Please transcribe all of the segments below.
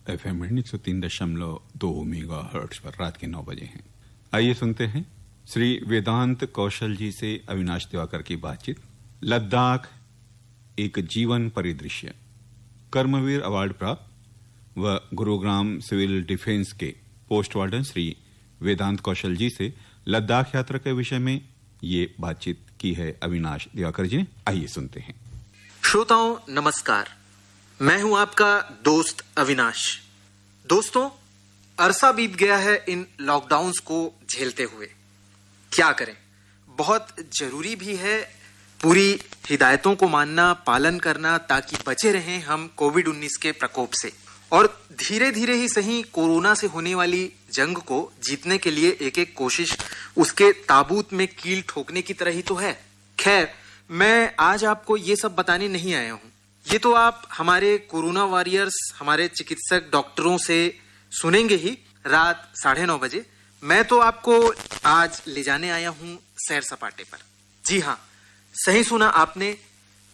FM 103.2 megahertz पर रात के 9 बजे हैं। आइए सुनते हैं श्री वेदांत कौशल जी से अविनाश दिवाकर की बातचीत। लद्दाख एक जीवन परिदृश्य। कर्मवीर अवार्ड प्राप्त व गुरुग्राम सिविल डिफेंस के पोस्ट वार्डन श्री वेदांत कौशल जी से लद्दाख यात्रा के विषय में ये बातचीत की है अविनाश दिवाकर जी ने। आइए सुनते हैं। श्रोताओं नमस्कार, मैं हूं आपका दोस्त अविनाश। दोस्तों, अरसा बीत गया है इन लॉकडाउन्स को झेलते हुए। क्या करें, बहुत जरूरी भी है पूरी हिदायतों को मानना, पालन करना, ताकि बचे रहें हम कोविड-19 के प्रकोप से। और धीरे धीरे ही सही कोरोना से होने वाली जंग को जीतने के लिए एक एक कोशिश उसके ताबूत में कील ठोकने की तरह ही तो है। खैर, मैं आज आपको ये सब बताने नहीं आया हूं। ये तो आप हमारे कोरोना वॉरियर्स, हमारे चिकित्सक डॉक्टरों से सुनेंगे ही रात 9:30 बजे। मैं तो आपको आज ले जाने आया हूं सैर सपाटे पर। जी हाँ, सही सुना आपने,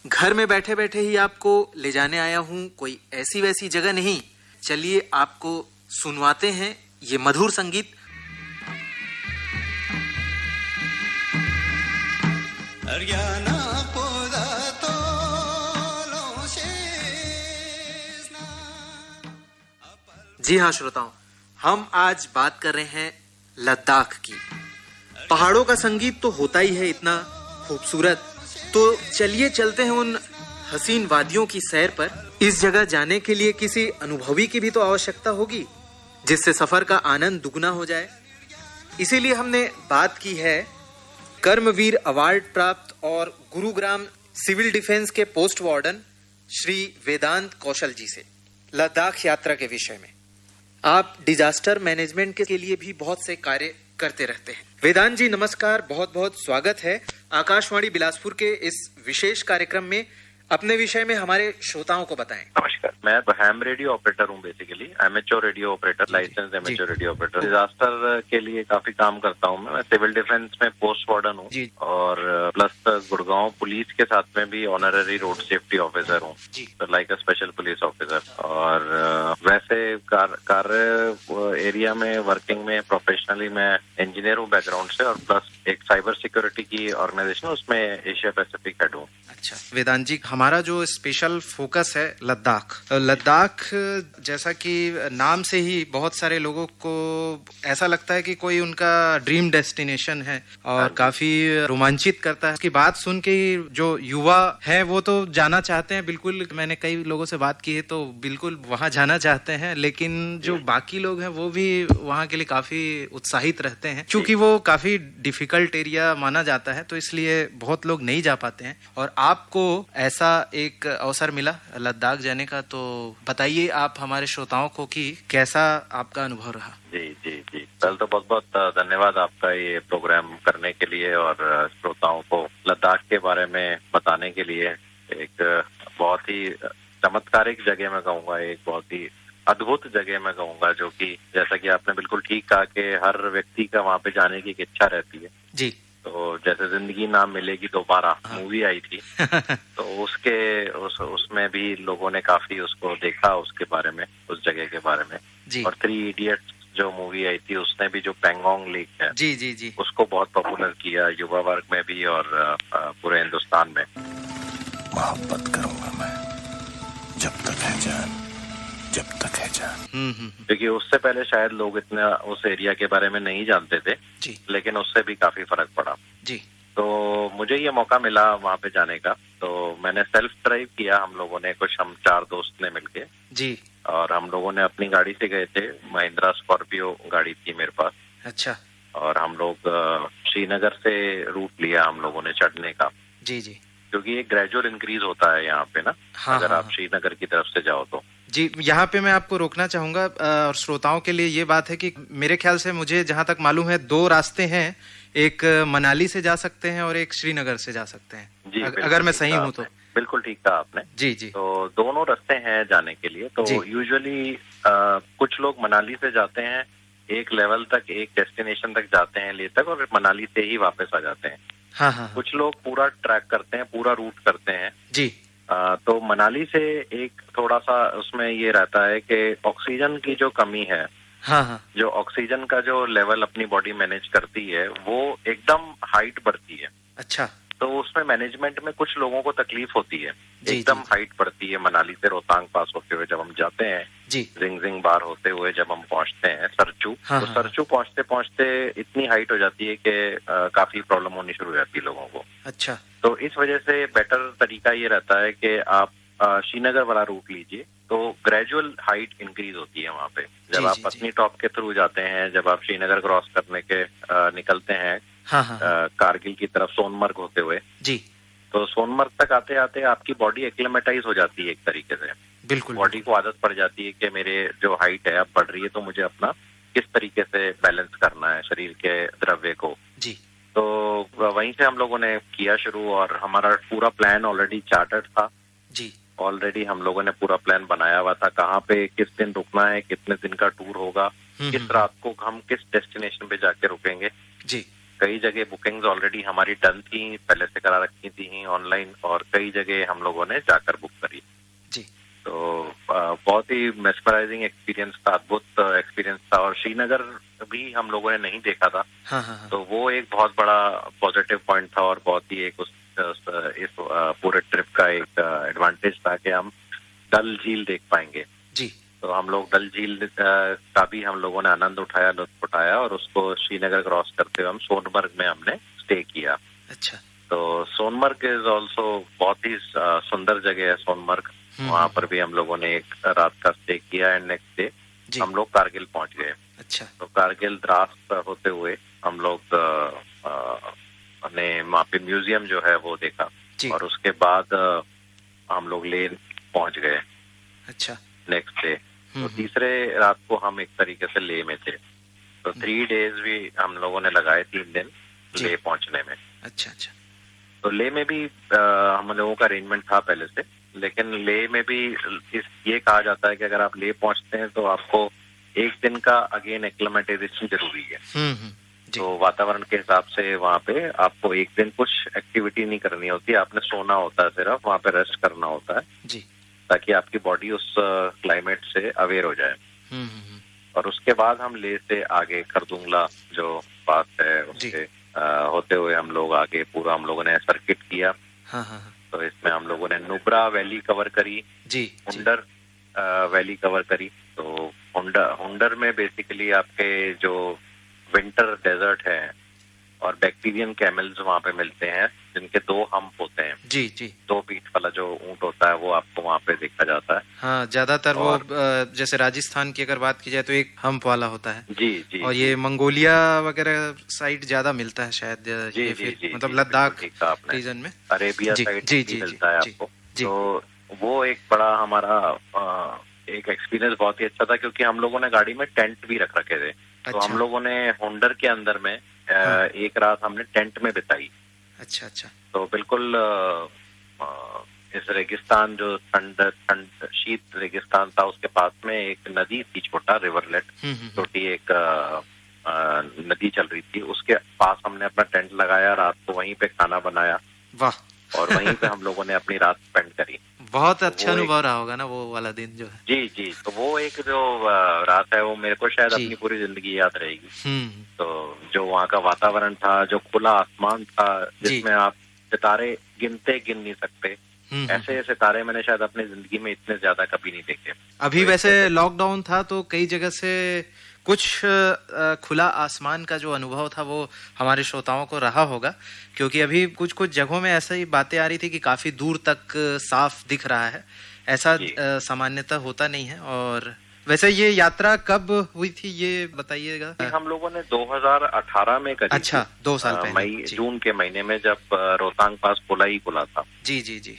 घर में बैठे बैठे ही आपको ले जाने आया हूं, कोई ऐसी वैसी जगह नहीं। चलिए आपको सुनवाते हैं ये मधुर संगीत। जी हाँ श्रोताओं, हम आज बात कर रहे हैं लद्दाख की। पहाड़ों का संगीत तो होता ही है इतना खूबसूरत, तो चलिए चलते हैं उन हसीन वादियों की सैर पर। इस जगह जाने के लिए किसी अनुभवी की भी तो आवश्यकता होगी, जिससे सफर का आनंद दुगना हो जाए। इसीलिए हमने बात की है कर्मवीर अवार्ड प्राप्त और गुरुग्राम सिविल डिफेंस के पोस्ट वार्डन श्री वेदांत कौशल जी से लद्दाख यात्रा के विषय में। आप डिजास्टर मैनेजमेंट के लिए भी बहुत से कार्य करते रहते हैं। वेदांत जी नमस्कार, बहुत बहुत स्वागत है आकाशवाणी बिलासपुर के इस विशेष कार्यक्रम में। अपने विषय में हमारे श्रोताओं को बताएं। नमस्कार, मैं हैम रेडियो ऑपरेटर हूँ, basically amateur radio operator, licence amateur radio operator. Disaster के लिए काफी काम करता हूँ मैं सिविल डिफेंस में पोस्ट वार्डन हूँ और प्लस गुड़गांव पुलिस के साथ में भी ऑनररी रोड सेफ्टी ऑफिसर हूँ, like a special police officer. और वैसे कार्य एरिया में वर्किंग में प्रोफेशनली मैं इंजीनियर हूँ बैकग्राउंड से, और प्लस एक साइबर सिक्योरिटी की ऑर्गेनाइजेशन उसमें एशिया पैसिफिक हेड हूँ। अच्छा वेदांत जी, हमारा जो स्पेशल फोकस है लद्दाख, जैसा कि नाम से ही बहुत सारे लोगों को ऐसा लगता है कि कोई उनका ड्रीम डेस्टिनेशन है और काफी रोमांचित करता है। इसकी बात सुन के ही जो युवा है वो तो जाना चाहते हैं। बिल्कुल, मैंने कई लोगों से बात की है तो बिल्कुल वहां जाना चाहते हैं, लेकिन जो बाकी लोग हैं वो भी वहां के लिए काफी उत्साहित रहते हैं। क्योंकि वो काफी डिफिकल्ट एरिया माना जाता है, तो इसलिए बहुत लोग नहीं जा पाते हैं। और आपको ऐसा एक अवसर मिला लद्दाख जाने का, तो बताइए आप हमारे श्रोताओं को कि कैसा आपका अनुभव रहा। जी, पहले तो बहुत बहुत धन्यवाद आपका ये प्रोग्राम करने के लिए और श्रोताओं को लद्दाख के बारे में बताने के लिए। एक बहुत ही चमत्कारिक जगह मैं कहूँगा, एक बहुत ही अद्भुत जगह मैं कहूँगा, जो कि जैसा कि आपने बिल्कुल ठीक कहा कि हर व्यक्ति का वहाँ पे जाने की इच्छा रहती है। जी, तो जैसे जिंदगी ना मिलेगी दोबारा मूवी आई थी तो उसमें भी लोगों ने काफी उसको देखा, उसके बारे में, उस जगह के बारे में। और 3 इडियट्स जो मूवी आई थी उसने भी जो पेंगोंग लेक है जी उसको बहुत पॉपुलर किया युवा वर्ग में भी और पूरे हिंदुस्तान में। मोहब्बत करूंगा मैं जब तक है जान, जब तक है जान। क्योंकि उससे पहले शायद लोग इतना उस एरिया के बारे में नहीं जानते थे जी, लेकिन उससे भी काफी फर्क पड़ा जी। तो मुझे ये मौका मिला वहाँ पे जाने का, तो मैंने सेल्फ ड्राइव किया। हम लोगों ने हम 4 दोस्त ने मिलके जी, और हम लोगों ने अपनी गाड़ी से गए थे। महिंद्रा स्कॉर्पियो गाड़ी थी मेरे पास। अच्छा। और हम लोग श्रीनगर से रूट लिया हम लोगों ने चढ़ने का। जी, क्योंकि ये ग्रेजुअल इंक्रीज होता है यहाँ पे ना। अगर आप श्रीनगर की तरफ से जाओ तो। जी, यहाँ पे मैं आपको रोकना चाहूंगा और श्रोताओं के लिए ये बात है कि मेरे ख्याल से, मुझे जहाँ तक मालूम है, 2 रास्ते हैं। एक मनाली से जा सकते हैं और एक श्रीनगर से जा सकते हैं। जी, अगर मैं सही हूँ तो। बिल्कुल ठीक कहा आपने। जी। तो दोनों रास्ते हैं जाने के लिए। तो यूजुअली कुछ लोग मनाली से जाते हैं, एक लेवल तक, एक डेस्टिनेशन तक जाते हैं, लेह तक, और मनाली से ही वापस आ जाते हैं। हाँ। कुछ लोग पूरा ट्रैक करते हैं, पूरा रूट करते हैं जी, तो मनाली से एक थोड़ा सा उसमें ये रहता है कि ऑक्सीजन की जो कमी है, हाँ हाँ, जो ऑक्सीजन का जो लेवल अपनी बॉडी मैनेज करती है वो एकदम हाइट बढ़ती है। अच्छा, तो उसमें मैनेजमेंट में कुछ लोगों को तकलीफ होती है। जी, एकदम जी, हाइट बढ़ती है मनाली से रोहतांग पास होते हुए जब हम जाते हैं, जी, जिंग बार होते हुए जब हम पहुंचते हैं सरचू, हाँ, तो हाँ, सरचू पहुंचते पहुंचते इतनी हाइट हो जाती है कि काफी प्रॉब्लम होनी शुरू हो जाती है लोगों को। अच्छा, तो इस वजह से बेटर तरीका ये रहता है कि आप श्रीनगर वाला रूट लीजिए, तो ग्रेजुअल हाइट इंक्रीज होती है वहाँ पे। जब जी, आप जी, पत्नी टॉप के थ्रू जाते हैं, जब आप श्रीनगर क्रॉस करने के निकलते हैं हाँ हाँ हाँ, कारगिल की तरफ सोनमर्ग होते हुए, जी, तो सोनमर्ग तक आते आते आपकी बॉडी एक्लेमेटाइज हो जाती है एक तरीके से। बिल्कुल, बॉडी को आदत पड़ जाती है कि मेरे जो हाइट है अब बढ़ रही है, तो मुझे अपना किस तरीके से बैलेंस करना है शरीर के द्रव्य को। जी, तो वहीं से हम लोगों ने किया शुरू, और हमारा पूरा प्लान ऑलरेडी चार्टर्ड था। जी, ऑलरेडी हम लोगों ने पूरा प्लान बनाया हुआ था, कहाँ पे किस दिन रुकना है, कितने दिन का टूर होगा, किस रात को हम किस डेस्टिनेशन पे जाके रुकेंगे। जी, कई जगह बुकिंग्स ऑलरेडी हमारी डन थी, पहले से करा रखी थी ऑनलाइन, और कई जगह हम लोगों ने जाकर बुक करी। जी, तो बहुत ही मेस्मराइजिंग एक्सपीरियंस था, अद्भुत एक्सपीरियंस था। और श्रीनगर भी हम लोगों ने नहीं देखा था, हाँ हाँ हाँ, तो वो एक बहुत बड़ा पॉजिटिव पॉइंट था, और बहुत ही एक इस पूरे ट्रिप का एक एडवांटेज था कि हम डल झील देख पाएंगे। जी, तो हम लोग डल झील का भी हम लोगों ने आनंद उठाया, लुत्फ उठाया, और उसको श्रीनगर क्रॉस करते हुए हम सोनमर्ग में हमने स्टे किया। अच्छा, तो सोनमर्ग इज ऑल्सो बहुत ही सुंदर जगह है सोनमर्ग। वहाँ पर भी हम लोगों ने एक रात का स्टे किया, एंड नेक्स्ट डे जी, हम लोग कारगिल पहुंच गए। अच्छा, तो कारगिल द्रास होते हुए हम लोग ने वहाँ पे म्यूजियम जो है वो देखा, जी, और उसके बाद हम लोग लेह पहुंच गए अच्छा, नेक्स्ट डे। तो तीसरे रात को हम एक तरीके से लेह में थे। तो 3 डेज भी हम लोगों ने लगाए, 3 दिन जी, लेह पहुंचने में। अच्छा, अच्छा, तो लेह में भी हम लोगों का अरेंजमेंट था पहले से, लेकिन लेह में भी ये कहा जाता है कि अगर आप लेह पहुंचते हैं तो आपको एक दिन का अगेन एक्लेमेटाइजेशन जरूरी है। जी, तो वातावरण के हिसाब से वहाँ पे आपको एक दिन कुछ एक्टिविटी नहीं करनी होती, आपने सोना होता है, सिर्फ वहाँ पे रेस्ट करना होता है, जी, ताकि आपकी बॉडी उस क्लाइमेट से अवेयर हो जाए। और उसके बाद हम लेह से आगे खरदुंगला जो पास है उसके होते हुए हम लोग आगे पूरा हम लोगों ने सर्किट किया। हाँ हाँ हाँ, तो इसमें हम लोगों ने नुब्रा वैली कवर करी, जी, हुंडर वैली कवर करी। तो हुंडर में बेसिकली आपके जो विंटर डेजर्ट है, और बैक्टीरियन कैमल्स वहाँ पे मिलते हैं, जिनके 2 हम्प होते हैं। जी, जी, 2 पीठ वाला जो ऊंट होता है वो आपको वहाँ पे देखा जाता है। हाँ, ज्यादातर वो जैसे राजस्थान की अगर बात की जाए तो एक हम्प वाला होता है, जी जी, और ये मंगोलिया वगैरह साइड ज्यादा मिलता है शायद, जी ये जी फिर जी, मतलब जी, लद्दाख ठीक कहा आपने। रीजन में, अरेबिया जी, साइड जी, जी, मिलता है जी, आपको। जी, तो वो एक बड़ा हमारा एक एक्सपीरियंस बहुत ही अच्छा था, क्योंकि हम लोगों ने गाड़ी में टेंट भी रख रखे थे। तो अच्छा, हम लोगों ने हुंडर के अंदर में एक रात हमने टेंट में बिताई। अच्छा, अच्छा, तो बिल्कुल इस रेगिस्तान जो ठंड शीत रेगिस्तान था, उसके पास में एक नदी थी, छोटा रिवरलेट, छोटी एक नदी चल रही थी, उसके पास हमने अपना टेंट लगाया, रात को वहीं पे खाना बनाया, वाह, और वहीं पे हम लोगों ने अपनी रात स्पेंड करी। बहुत अच्छा अनुभव रहा होगा ना वो वाला दिन जो है। जी जी, तो वो एक जो रात है वो मेरे को शायद अपनी पूरी जिंदगी याद रहेगी। तो जो वहाँ का वातावरण था, जो खुला आसमान था, जिसमें आप सितारे गिनते गिन नहीं सकते, ऐसे सितारे मैंने शायद अपनी जिंदगी में इतने ज्यादा कभी नहीं देखे। अभी वैसे लॉकडाउन था तो कई जगह से कुछ खुला आसमान का जो अनुभव था वो हमारे श्रोताओं को रहा होगा, क्योंकि अभी कुछ कुछ जगहों में ऐसा ही बातें आ रही थी कि काफी दूर तक साफ दिख रहा है, ऐसा सामान्यतः होता नहीं है। और वैसे ये यात्रा कब हुई थी ये बताइएगा। हम लोगों ने 2018 में करी। अच्छा, 2 साल पहले, मई जून के महीने में, जब रोहतांग पास खुला था। जी जी जी,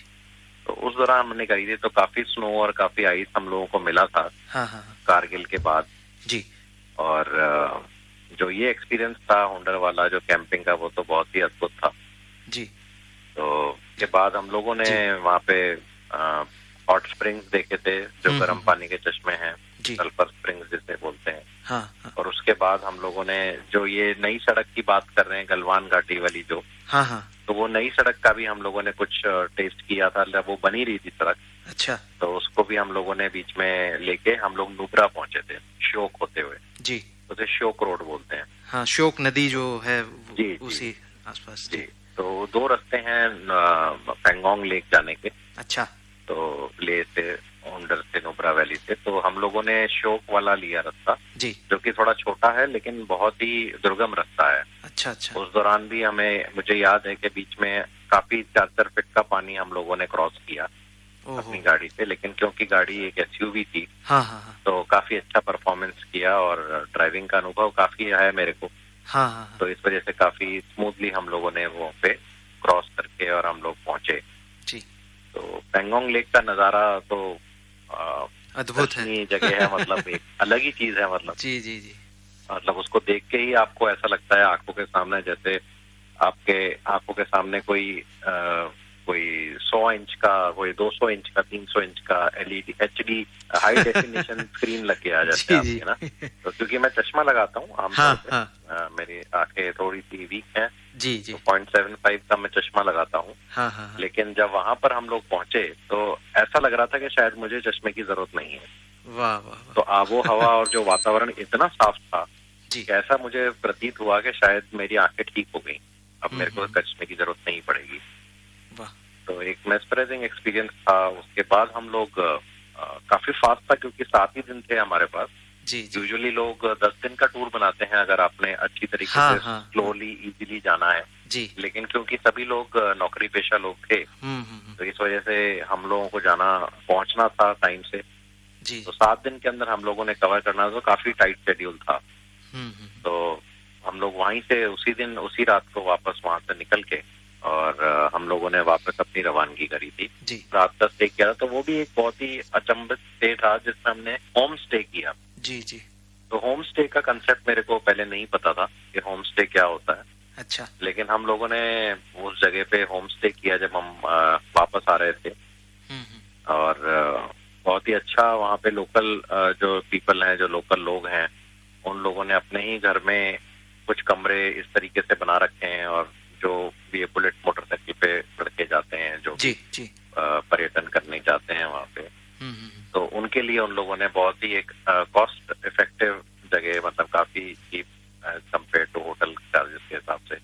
तो उस दौरान हमने करी थी। तो काफी स्नो और काफी आइस हम लोगों को मिला था। हाँ हाँ, कारगिल के बाद जी। और जो ये एक्सपीरियंस था हुंडर वाला जो कैंपिंग का, वो तो बहुत ही अद्भुत था जी। तो के बाद हम लोगों ने वहाँ पे हॉट स्प्रिंग्स देखे थे, जो गर्म पानी के चश्मे हैं, सल्फर स्प्रिंग्स जिसे बोलते हैं। हाँ, हाँ। और उसके बाद हम लोगों ने जो ये नई सड़क की बात कर रहे हैं, गलवान घाटी वाली जो, हाँ हाँ। तो वो नई सड़क का भी हम लोगों ने कुछ टेस्ट किया था, वो बनी रही थी सड़क। अच्छा। तो उसको भी हम लोगों ने बीच में लेके हम लोग नुब्रा पहुंचे थे, श्योक होते हुए। जी। उसे श्योक रोड बोलते हैं। हाँ, श्योक नदी जो है जी, उसी आसपास। जी। तो 2 रास्ते हैं पेंगोंग लेक जाने के। अच्छा। तो ले से, ओंडर से, नुब्रा वैली से, तो हम लोगों ने श्योक वाला लिया रास्ता, जी, जो कि थोड़ा छोटा है लेकिन बहुत ही दुर्गम रास्ता है। अच्छा अच्छा। उस दौरान भी मुझे याद है कि बीच में काफी 4-4 फीट का पानी हम लोगों ने क्रॉस किया अपनी गाड़ी से, लेकिन क्योंकि गाड़ी एक एसयूवी थी, हाँ हाँ हाँ, तो काफी अच्छा परफॉर्मेंस किया और ड्राइविंग का अनुभव काफी है मेरे को। हाँ हाँ, तो इस वजह से काफी स्मूथली हम लोगों ने वो पे क्रॉस करके और हम लोग पहुंचे। जी। तो पेंगोंग लेक का नजारा तो अद्भुत है, जगह है, मतलब एक अलग ही चीज है, मतलब जी जी जी, मतलब उसको देख के ही आपको ऐसा लगता है आंखों के सामने, जैसे आपके आंखों के सामने कोई 100 इंच का, कोई 200 इंच का, 300 इंच का LED HD high definition screen लग के आ जाते हैं आपके ना। तो क्योंकि मैं चश्मा लगाता हूँ आमतौर पे, मेरी आंखें थोड़ी सी वीक हैं, जी जी, तो 0.75 का मैं चश्मा लगाता हूँ। हाँ हाँ, लेकिन जब वहां पर हम लोग पहुंचे तो ऐसा लग रहा था कि शायद मुझे चश्मे की जरूरत नहीं है। वाह वाह। तो आबो हवा और जो वातावरण इतना साफ था जी, कि ऐसा मुझे प्रतीत हुआ कि शायद मेरी आंखें ठीक हो गई, अब मेरे को चश्मे की जरूरत नहीं पड़ेगी। वाह। तो एक मेस्पराइजिंग एक्सपीरियंस था। उसके बाद हम लोग काफी फास्ट था क्योंकि 7 ही दिन थे हमारे पास। जी जी, यूजुअली लोग 10 दिन का टूर बनाते हैं अगर आपने अच्छी तरीके से स्लोली इजीली जाना है जी, लेकिन क्योंकि सभी लोग नौकरी पेशा लोग थे, तो इस वजह से हम लोगों को पहुंचना था टाइम से। जी, तो 7 दिन के अंदर हम लोगों ने कवर करना, तो काफी टाइट शेड्यूल था। तो हम लोग वहीं से उसी दिन उसी रात को वापस वहां से निकल के और हम लोगों ने वापस अपनी रवानगी करी थी। रात का स्टे किया था, तो वो भी एक बहुत ही अचंभित स्टे था जिसमें हमने होम स्टे किया। जी जी। तो होम स्टे का कंसेप्ट मेरे को पहले नहीं पता था कि होम स्टे क्या होता है। अच्छा। लेकिन हम लोगों ने उस जगह पे होम स्टे किया जब हम वापस आ रहे थे, और बहुत ही अच्छा वहाँ पे लोकल जो पीपल हैं, जो लोकल लोग हैं, उन लोगों ने अपने ही घर में कुछ कमरे इस तरीके से बना रखे हैं, और जो भी बुलेट मोटरसाइकिल पे लड़के जाते हैं जो जी जी, पर्यटन करने जाते हैं वहाँ पे, तो उनके लिए उन लोगों ने बहुत ही एक कॉस्ट इफेक्टिव जगह, मतलब काफी cheap compare to hotel charges के हिसाब से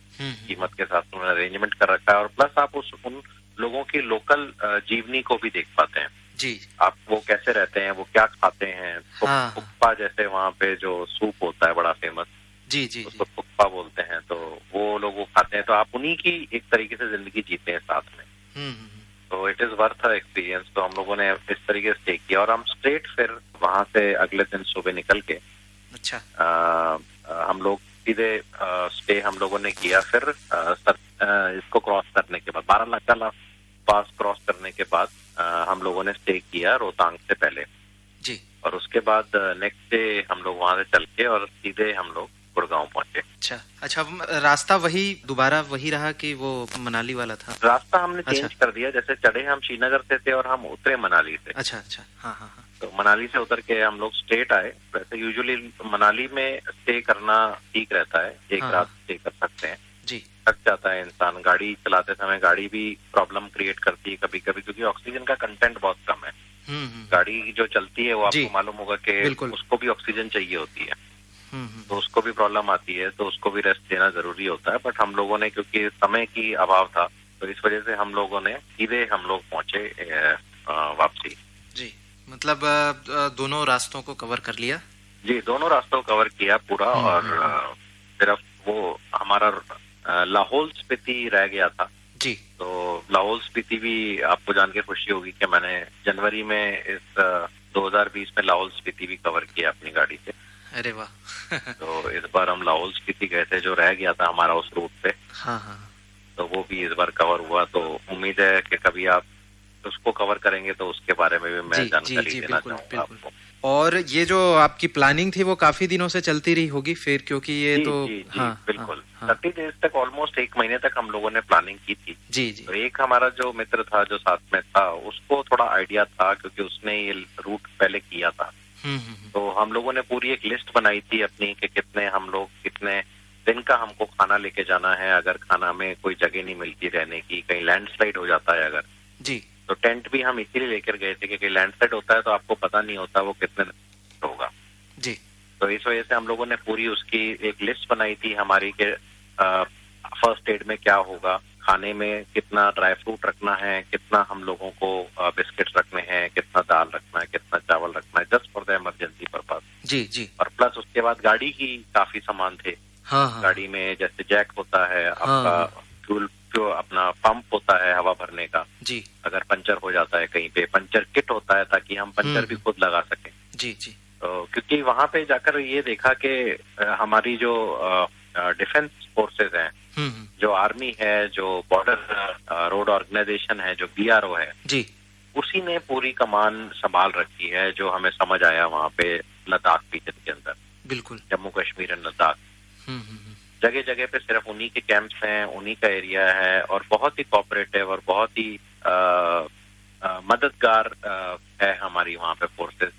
कीमत के साथ उन्होंने अरेंजमेंट कर रखा है। और प्लस आप उन लोगों की लोकल जीवनी को भी देख पाते हैं जी, आप, वो कैसे रहते हैं, वो क्या खाते हैं। कुप्पा जैसे वहाँ पे जो सूप होता है बड़ा फेमस, जी जी, उसको कुप्पा बोलते हैं, तो वो लोग वो खाते हैं। तो आप उन्हीं की एक तरीके से जिंदगी जीते हैं साथ में। तो इट इज वर्थ एक्सपीरियंस। तो हम लोगों ने इस तरीके से स्टे किया और हम स्ट्रेट फिर वहां से अगले दिन सुबह निकल के, अच्छा, हम लोग सीधे स्टे हम लोगों ने किया। फिर इसको क्रॉस करने के बाद, बारालाचा पास क्रॉस करने के बाद हम लोगों ने स्टे किया रोहतांग से पहले जी, और उसके बाद नेक्स्ट डे हम लोग वहां से चल के और सीधे हम लोग गुड़गांव पहुंचे। अच्छा अच्छा। रास्ता दोबारा वही रहा कि वो मनाली वाला था? रास्ता हमने चेंज कर दिया। जैसे चढ़े हम श्रीनगर से थे और हम उतरे मनाली से। अच्छा अच्छा, हाँ हाँ हाँ। तो मनाली से उतर के हम लोग स्ट्रेट आए। वैसे यूजुअली मनाली में स्टे करना ठीक रहता है, एक रात स्टे कर सकते हैं जी। थक जाता है इंसान, गाड़ी चलाते समय गाड़ी भी प्रॉब्लम क्रिएट करती है कभी कभी, क्योंकि ऑक्सीजन का कंटेंट बहुत कम है। गाड़ी जो चलती है वो आपको मालूम होगा कि उसको भी ऑक्सीजन चाहिए होती है, तो उसको भी प्रॉब्लम आती है, तो उसको भी रेस्ट देना जरूरी होता है। बट हम लोगों ने, क्योंकि समय की अभाव था, तो इस वजह से हम लोगों ने सीधे हम लोग पहुंचे वापसी। जी, मतलब दोनों रास्तों को कवर कर लिया? जी, दोनों रास्तों को कवर किया पूरा। और सिर्फ वो हमारा लाहौल स्पीति रह गया था जी। तो लाहौल स्पीति भी आपको जान के खुशी होगी कि मैंने जनवरी में इस 2020 में लाहौल स्पीति भी कवर किया अपनी गाड़ी से। अरे वाह। तो इस बार हम लाहौल स्पीति गए थे, जो रह गया था हमारा उस रूट पे। हाँ हाँ। तो वो भी इस बार कवर हुआ। तो उम्मीद है कि कभी आप उसको कवर करेंगे तो उसके बारे में भी मैं जानकारी देना चाहूंगा आपको। और ये जो आपकी प्लानिंग थी वो काफी दिनों से चलती रही होगी फिर, क्योंकि ये बिल्कुल 30 डेज तक, ऑलमोस्ट 1 महीने तक हम लोगों ने प्लानिंग की थी। जी जी। तो एक हमारा जो मित्र था जो साथ में था, उसको थोड़ा आइडिया था क्योंकि उसने ये रूट पहले किया था। तो हम लोगों ने पूरी एक लिस्ट बनाई थी अपनी कि कितने दिन का हमको खाना लेके जाना है, अगर खाना में कोई जगह नहीं मिलती रहने की, कहीं लैंडस्लाइड हो जाता है अगर जी, तो टेंट भी हम इसीलिए लेकर गए थे कि लैंडस्लाइड होता है तो आपको पता नहीं होता वो कितने होगा जी। तो इस वजह से हम लोगों ने पूरी उसकी एक लिस्ट बनाई थी हमारी के फर्स्ट एड में क्या होगा, खाने में कितना ड्राई फ्रूट रखना है, कितना हम लोगों को बिस्किट रखने हैं, कितना दाल रखना है, कितना चावल रखना है, just for the emergency purpose. जी जी। और प्लस उसके बाद गाड़ी की काफी सामान थे। हाँ। गाड़ी में जैसे जैक होता है आपका, फ्यूल जो अपना पंप होता है हवा भरने का जी, अगर पंचर हो जाता है कहीं पे, पंचर किट होता है ताकि हम पंचर भी खुद लगा सकें। जी जी। तो क्योंकि वहां पे जाकर ये देखा कि हमारी जो डिफेंस फोर्सेस हैं, जो आर्मी है, जो बॉर्डर रोड ऑर्गेनाइजेशन है, जो BRO है जी, उसी ने पूरी कमान संभाल रखी है, जो हमें समझ आया वहां पे लद्दाख रीजन के अंदर, बिल्कुल जम्मू कश्मीर एंड लद्दाख। जगह जगह पे सिर्फ उन्हीं के कैंप्स हैं, उन्हीं का एरिया है और बहुत ही कोऑपरेटिव और बहुत ही मददगार है हमारी वहाँ पे फोर्सेस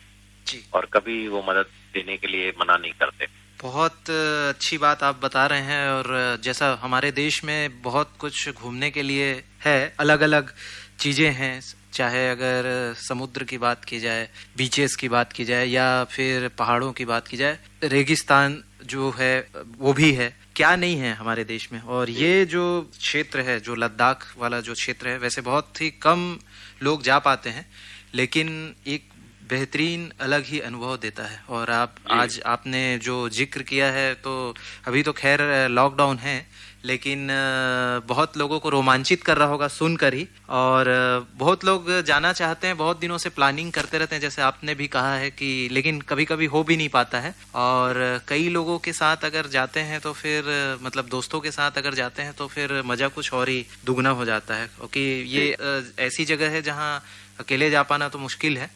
जी, और कभी वो मदद देने के लिए मना नहीं करते। बहुत अच्छी बात आप बता रहे हैं। और जैसा हमारे देश में बहुत कुछ घूमने के लिए है, अलग अलग चीजें हैं, चाहे अगर समुद्र की बात की जाए, बीचेस की बात की जाए या फिर पहाड़ों की बात की जाए, रेगिस्तान जो है वो भी है, क्या नहीं है हमारे देश में। और ये जो क्षेत्र है, जो लद्दाख वाला जो क्षेत्र है, वैसे बहुत ही कम लोग जा पाते हैं, लेकिन एक बेहतरीन अलग ही अनुभव देता है। और आज आपने जो जिक्र किया है, तो अभी तो खैर लॉकडाउन है, लेकिन बहुत लोगों को रोमांचित कर रहा होगा सुनकर ही। और बहुत लोग जाना चाहते हैं, बहुत दिनों से प्लानिंग करते रहते हैं, जैसे आपने भी कहा है कि, लेकिन कभी कभी हो भी नहीं पाता है। और कई लोगों के साथ अगर जाते हैं तो फिर, मतलब दोस्तों के साथ अगर जाते हैं तो फिर मजा कुछ और ही दुगना हो जाता है, क्योंकि ये ऐसी जगह है जहाँ अकेले जा पाना तो मुश्किल है,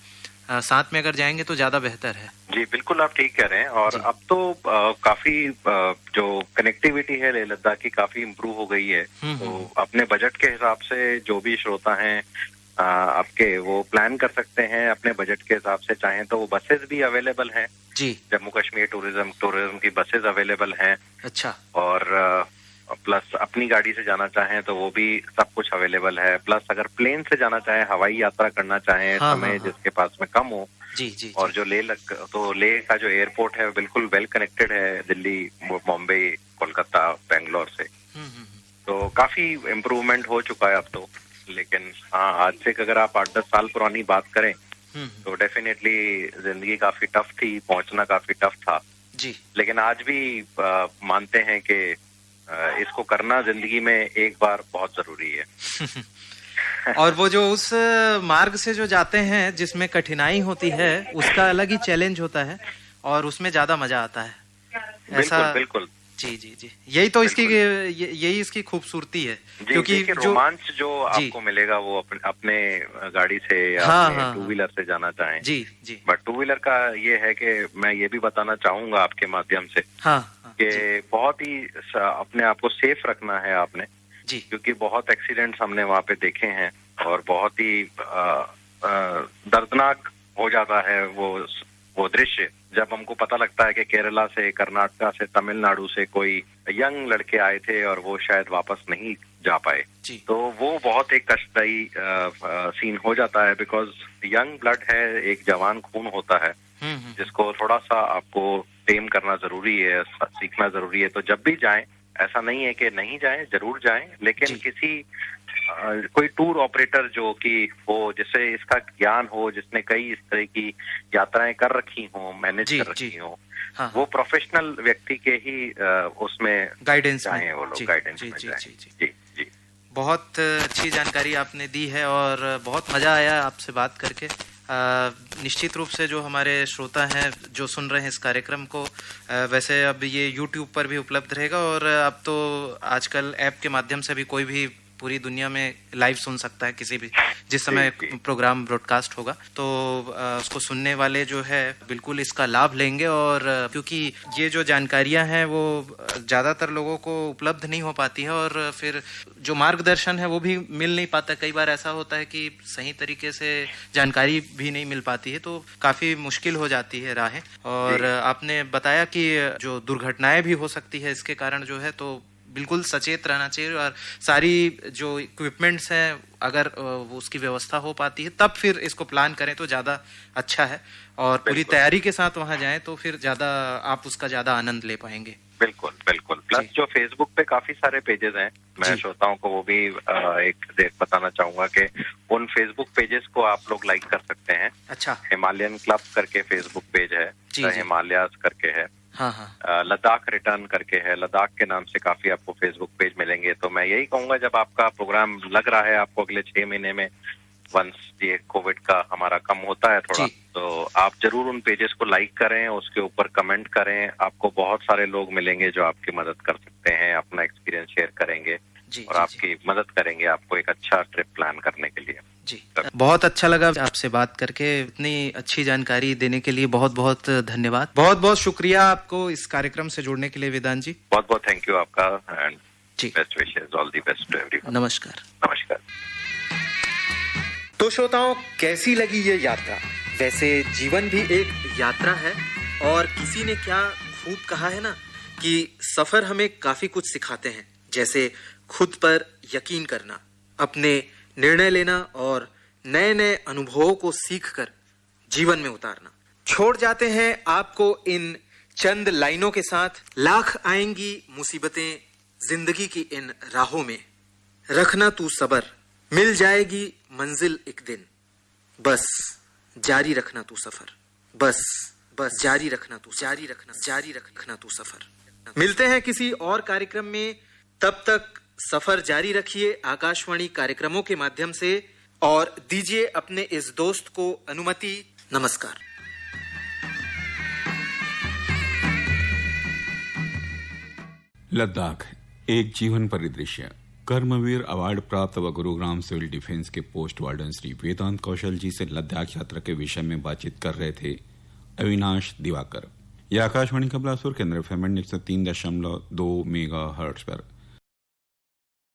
साथ में अगर जाएंगे तो ज्यादा बेहतर है। जी बिल्कुल, आप ठीक कह रहे हैं। और अब तो काफी जो कनेक्टिविटी है लेह लद्दाख की काफी इम्प्रूव हो गई है। तो अपने बजट के हिसाब से जो भी श्रोता हैं आपके, वो प्लान कर सकते हैं अपने बजट के हिसाब से। चाहें तो वो बसेस भी अवेलेबल हैं जी, जम्मू कश्मीर टूरिज्म की बसेस अवेलेबल हैं। अच्छा। और प्लस अपनी गाड़ी से जाना चाहें तो वो भी सब कुछ अवेलेबल है। प्लस अगर प्लेन से जाना चाहें, हवाई यात्रा करना चाहें, समय जिसके पास में कम हो, जी जी, और जो लेह का जो एयरपोर्ट है बिल्कुल वेल कनेक्टेड है दिल्ली, मुंबई, कोलकाता, बेंगलोर से। तो काफी इम्प्रूवमेंट हो चुका है अब तो। लेकिन हाँ, आज से अगर आप 8-10 साल पुरानी बात करें तो डेफिनेटली जिंदगी काफी टफ थी, पहुंचना काफी टफ था जी। लेकिन आज भी मानते हैं कि इसको करना जिंदगी में एक बार बहुत जरूरी है। और वो जो उस मार्ग से जो जाते हैं जिसमें कठिनाई होती है, उसका अलग ही चैलेंज होता है और उसमें ज्यादा मजा आता है। बिल्कुल बिल्कुल, जी जी जी, यही तो यही इसकी खूबसूरती है। क्योंकि रोमांच जो आपको मिलेगा वो अपने गाड़ी से या टू व्हीलर से जाना चाहें। जी जी। बट टू व्हीलर का ये है कि मैं ये भी बताना चाहूंगा आपके माध्यम से कि बहुत ही अपने आप को सेफ रखना है आपने जी, क्योंकि बहुत एक्सीडेंट्स हमने वहाँ पे देखे हैं और बहुत ही दर्दनाक हो जाता है वो दृश्य जब हमको पता लगता है कि केरला से, कर्नाटका से, तमिलनाडु से कोई यंग लड़के आए थे और वो शायद वापस नहीं जा पाए। तो वो बहुत एक कष्टदायी सीन हो जाता है, बिकॉज यंग ब्लड है, एक जवान खून होता है जिसको थोड़ा सा आपको टेम करना जरूरी है, सीखना जरूरी है। तो जब भी जाएं, ऐसा नहीं है कि नहीं जाएं, जरूर जाएं, लेकिन किसी कोई टूर ऑपरेटर जो कि हो, जिससे इसका ज्ञान हो, जिसने कई इस तरह की यात्राएं कर रखी हो, मैनेज कर रखी हो, वो प्रोफेशनल व्यक्ति के ही उसमें गाइडेंस चाहें वो लोग, गाइडेंस में जाएं। जी जी, बहुत अच्छी जानकारी आपने दी है और बहुत मजा आया आपसे बात करके। निश्चित रूप से जो हमारे श्रोता हैं जो सुन रहे हैं इस कार्यक्रम को, वैसे अब ये YouTube पर भी उपलब्ध रहेगा और अब तो आजकल ऐप के माध्यम से भी कोई भी पूरी दुनिया में लाइव सुन सकता है किसी भी जिस समय प्रोग्राम ब्रॉडकास्ट होगा। तो उसको सुनने वाले जो है बिल्कुल इसका लाभ लेंगे। और क्योंकि ये जो जानकारियां हैं वो ज़्यादातर लोगों को उपलब्ध नहीं हो पाती है और फिर जो मार्गदर्शन है वो भी मिल नहीं पाता। कई बार ऐसा होता है कि सही तरीके से जानकारी भी नहीं मिल पाती है, तो काफ़ी मुश्किल हो जाती है राहें। और आपने बताया कि जो दुर्घटनाएं भी हो सकती है इसके कारण जो है, तो बिल्कुल सचेत रहना चाहिए। और सारी जो इक्विपमेंट्स हैं अगर उसकी व्यवस्था हो पाती है तब फिर इसको प्लान करें तो ज़्यादा अच्छा है। और पूरी तैयारी के साथ वहाँ जाएं तो फिर ज़्यादा आप उसका ज़्यादा आनंद ले पाएंगे। बिल्कुल बिल्कुल। प्लस जो फेसबुक पे काफी सारे पेजेस हैं, मैं श्रोताओं को वो भी एक देख बताना चाहूंगा कि उन फेसबुक पेजेस को आप लोग लाइक कर सकते हैं। अच्छा। हिमालयन क्लब करके फेसबुक पेज है, हिमालयाज करके है, लद्दाख रिटर्न करके है, लद्दाख के नाम से काफी आपको फेसबुक पेज मिलेंगे। तो मैं यही कहूंगा जब आपका प्रोग्राम लग रहा है आपको अगले 6 महीने में, वंस ये कोविड का हमारा कम होता है थोड़ा, तो आप जरूर उन पेजेस को लाइक करें, उसके ऊपर कमेंट करें। आपको बहुत सारे लोग मिलेंगे जो आपकी मदद कर सकते हैं, अपना एक्सपीरियंस शेयर करेंगे और आपकी मदद करेंगे आपको एक अच्छा ट्रिप प्लान करने के लिए। जी, बहुत अच्छा लगा आपसे बात करके। इतनी अच्छी जानकारी देने के लिए बहुत बहुत धन्यवाद। बहुत बहुत शुक्रिया आपको इस कार्यक्रम से जुड़ने के लिए वेदांत जी। बहुत बहुत थैंक यू आपका and best wishes, all the best to everyone. नमस्कार। नमस्कार। तो श्रोताओं, कैसी लगी ये यात्रा? वैसे जीवन भी एक यात्रा है और किसी ने क्या खूब कहा है ना कि सफर हमें काफी कुछ सिखाते हैं, जैसे खुद पर यकीन करना, अपने निर्णय लेना और नए नए अनुभवों को सीखकर जीवन में उतारना। छोड़ जाते हैं आपको इन चंद लाइनों के साथ। लाख आएंगी मुसीबतें जिंदगी की इन राहों में, रखना तू सबर, मिल जाएगी मंजिल एक दिन, बस जारी रखना तू सफर, बस जारी रखना तू सफर। मिलते हैं किसी और कार्यक्रम में, तब तक सफर जारी रखिए आकाशवाणी कार्यक्रमों के माध्यम से और दीजिए अपने इस दोस्त को अनुमति। नमस्कार। लद्दाख एक जीवन परिदृश्य। कर्मवीर अवार्ड प्राप्त व गुरुग्राम सिविल डिफेंस के पोस्ट वार्डन श्री वेदांत कौशल जी से लद्दाख यात्रा के विषय में बातचीत कर रहे थे अविनाश दिवाकर। यह आकाशवाणी का बिलासपुर केंद्र FM 103.2 मेगाहर्ट्ज पर